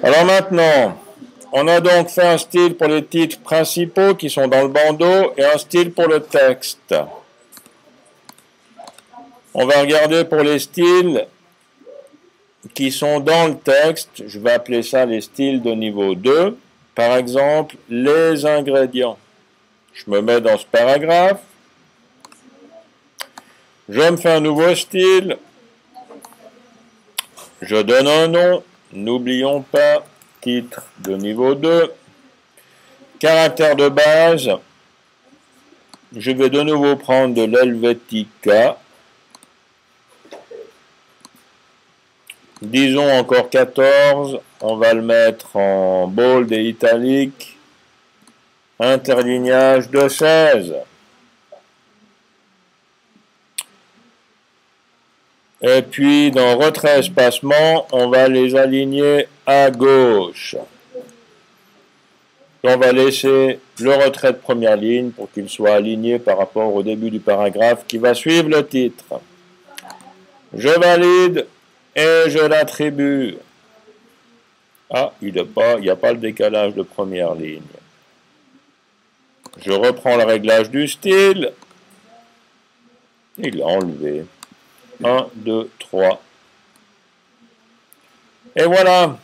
Alors maintenant, on a donc fait un style pour les titres principaux qui sont dans le bandeau et un style pour le texte. On va regarder pour les styles qui sont dans le texte. Je vais appeler ça les styles de niveau 2. Par exemple, les ingrédients. Je me mets dans ce paragraphe. Je me fais un nouveau style. Je donne un nom. N'oublions pas, titre de niveau 2. Caractère de base. Je vais de nouveau prendre de l'Helvetica. Disons encore 14. On va le mettre en bold et italique. Interlignage de 16. Et puis, dans retrait espacement, on va les aligner à gauche. On va laisser le retrait de première ligne pour qu'il soit aligné par rapport au début du paragraphe qui va suivre le titre. Je valide et je l'attribue. Ah, il n'y a pas le décalage de première ligne. Je reprends le réglage du style. Il l'a enlevé. 1, 2, 3. Et voilà.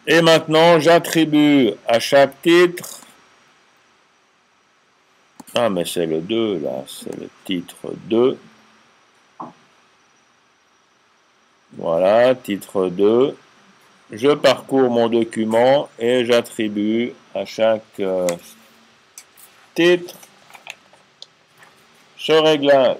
Et maintenant, j'attribue à chaque titre. Ah, mais c'est le 2, là. C'est le titre 2. Voilà, titre 2. Je parcours mon document et j'attribue à chaque titre ce réglage.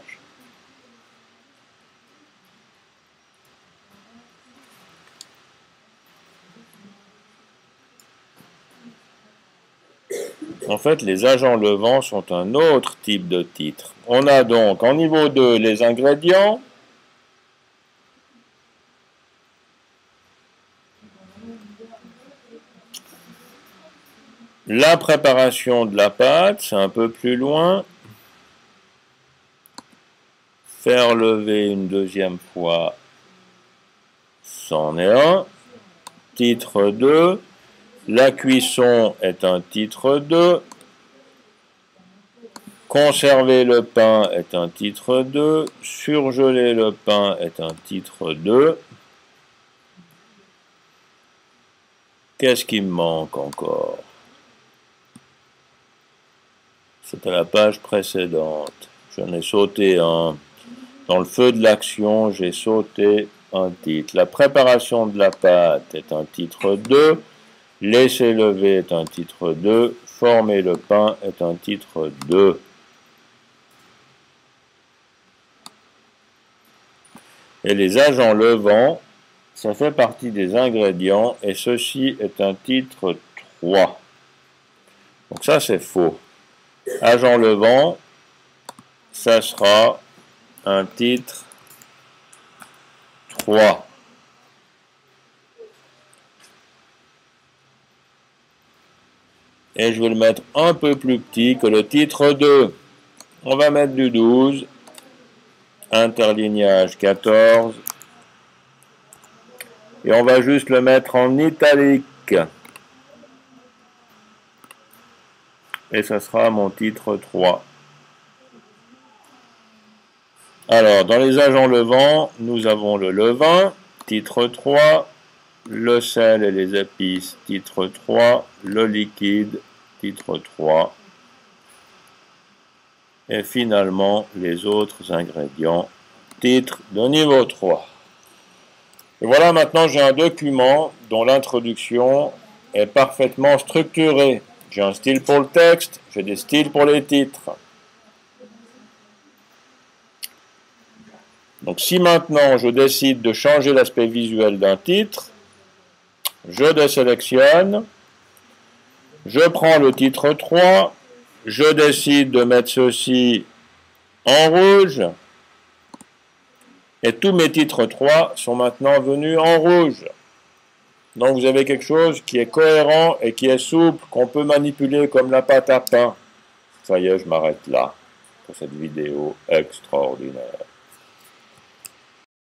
En fait, les agents levants sont un autre type de titre. On a donc en niveau 2 les ingrédients. La préparation de la pâte, c'est un peu plus loin. Faire lever une deuxième fois, c'en est un. Titre 2. La cuisson est un titre 2. Conserver le pain est un titre 2. Surgeler le pain est un titre 2. Qu'est-ce qui me manque encore? C'était la page précédente. J'en ai sauté un. Dans le feu de l'action, j'ai sauté un titre. La préparation de la pâte est un titre 2. Laisser lever est un titre 2. Former le pain est un titre 2. Et les agents levants, ça fait partie des ingrédients et ceci est un titre 3. Donc ça c'est faux. Agent levant, ça sera un titre 3. Et je vais le mettre un peu plus petit que le titre 2. On va mettre du 12. Interlignage 14. Et on va juste le mettre en italique. Et ça sera mon titre 3. Alors, dans les agents levants, nous avons le levain, titre 3, le sel et les épices, titre 3, le liquide, titre 3, et finalement les autres ingrédients, titre de niveau 3. Et voilà, maintenant j'ai un document dont l'introduction est parfaitement structurée. J'ai un style pour le texte, j'ai des styles pour les titres. Donc si maintenant je décide de changer l'aspect visuel d'un titre, je désélectionne, je prends le titre 3, je décide de mettre ceci en rouge, et tous mes titres 3 sont maintenant venus en rouge. Donc vous avez quelque chose qui est cohérent et qui est souple, qu'on peut manipuler comme la pâte à pain. Ça y est, je m'arrête là pour cette vidéo extraordinaire.